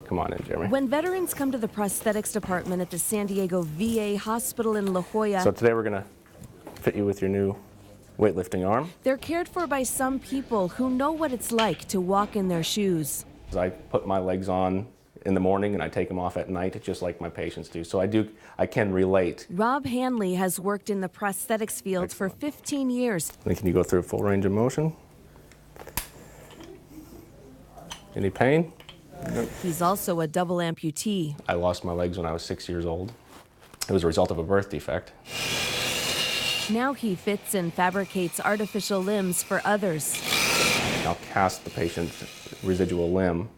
Come on in, Jeremy. When veterans come to the prosthetics department at the San Diego VA hospital in La Jolla, So today we're going to fit you with your new weightlifting arm. they're cared for by some people who know what it's like to walk in their shoes. I put my legs on in the morning and I take them off at night, just like my patients do. So I can relate. Rob Hanley has worked in the prosthetics field for 15 years. Then can you go through full range of motion? Any pain? He's also a double amputee. I lost my legs when I was 6 years old. It was a result of a birth defect. Now he fits and fabricates artificial limbs for others. I'll cast the patient's residual limb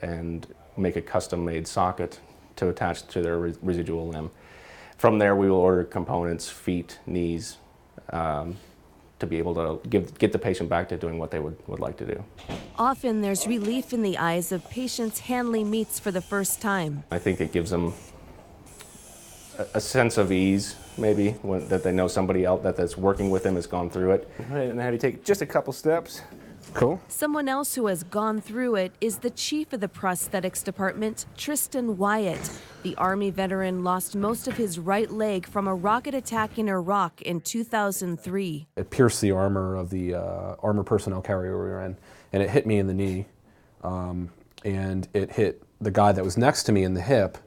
and make a custom-made socket to attach to their residual limb. From there, we will order components, feet, knees, to be able to get the patient back to doing what they would like to do. Often there's relief in the eyes of patients Hanley meets for the first time. I think it gives them a sense of ease, maybe, that they know somebody else that's working with them has gone through it. All right, and have you take just a couple steps. Cool. Someone else who has gone through it is the chief of the prosthetics department, Tristan Wyatt. The Army veteran lost most of his right leg from a rocket attack in Iraq in 2003. It pierced the armor of the armor personnel carrier we were in, and it hit me in the knee, and it hit the guy that was next to me in the hip,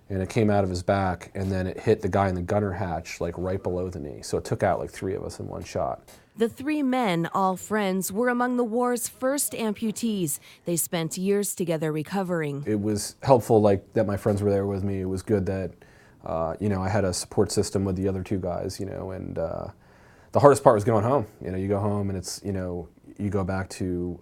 and it came out of his back, and then it hit the guy in the gunner hatch, like right below the knee. So it took out like 3 of us in one shot. The 3 men, all friends, were among the war's first amputees. They spent years together recovering. It was helpful, like, that my friends were there with me. It was good that, I had a support system with the other 2 guys, and the hardest part was going home. You go home and it's, you go back to,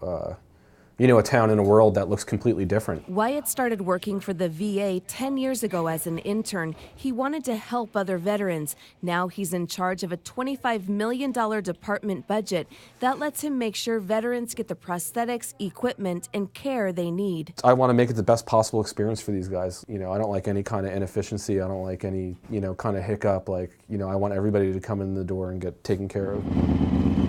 a town in a world that looks completely different. Wyatt started working for the VA 10 years ago as an intern. He wanted to help other veterans. Now he's in charge of a $25 million department budget. That lets him make sure veterans get the prosthetics, equipment, and care they need. I want to make it the best possible experience for these guys. I don't like any kind of inefficiency. I don't like any, kind of hiccup. I want everybody to come in the door and get taken care of.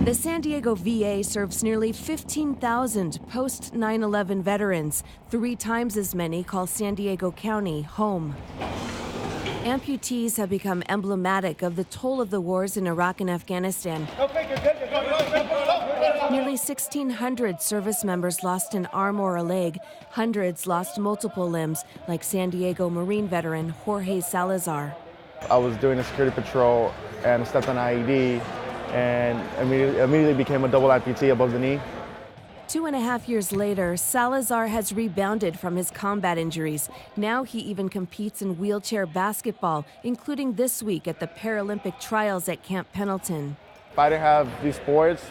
The San Diego VA serves nearly 15,000 post-9/11 veterans. 3 times as many call San Diego County home. Amputees have become emblematic of the toll of the wars in Iraq and Afghanistan. Nearly 1,600 service members lost an arm or a leg. Hundreds lost multiple limbs, like San Diego Marine veteran Jorge Salazar. I was doing a security patrol and stepped on an IED and immediately became a double amputee above the knee. 2.5 years later, Salazar has rebounded from his combat injuries. Now he even competes in wheelchair basketball, including this week at the Paralympic trials at Camp Pendleton. If I didn't have these sports,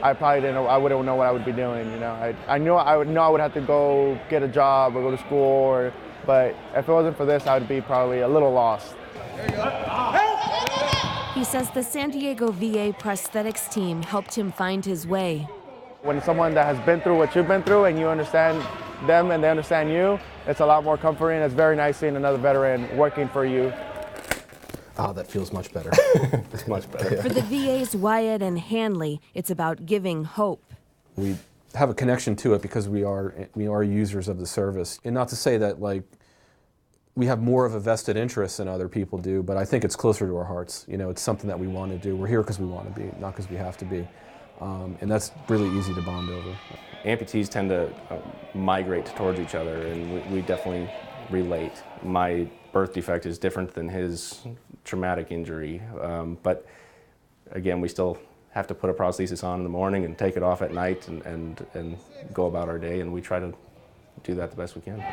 I wouldn't know what I would be doing. I knew I would have to go get a job or go to school, but if it wasn't for this, I would be probably a little lost. He says the San Diego VA prosthetics team helped him find his way. When someone that has been through what you've been through and you understand them and they understand you, it's a lot more comforting. It's very nice seeing another veteran working for you. Oh, that feels much better. It's much better. For the VA's Wyatt and Hanley, it's about giving hope. We have a connection to it because we are users of the service. And not to say that, we have more of a vested interest than other people do, but I think it's closer to our hearts. It's something that we want to do. We're here because we want to be, not because we have to be. And that's really easy to bond over. Amputees tend to migrate towards each other, and we definitely relate. My birth defect is different than his traumatic injury, but again, we still have to put a prosthesis on in the morning and take it off at night and go about our day, and we try to do that the best we can.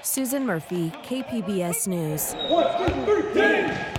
Susan Murphy, KPBS News. 1, 2, 3, 10.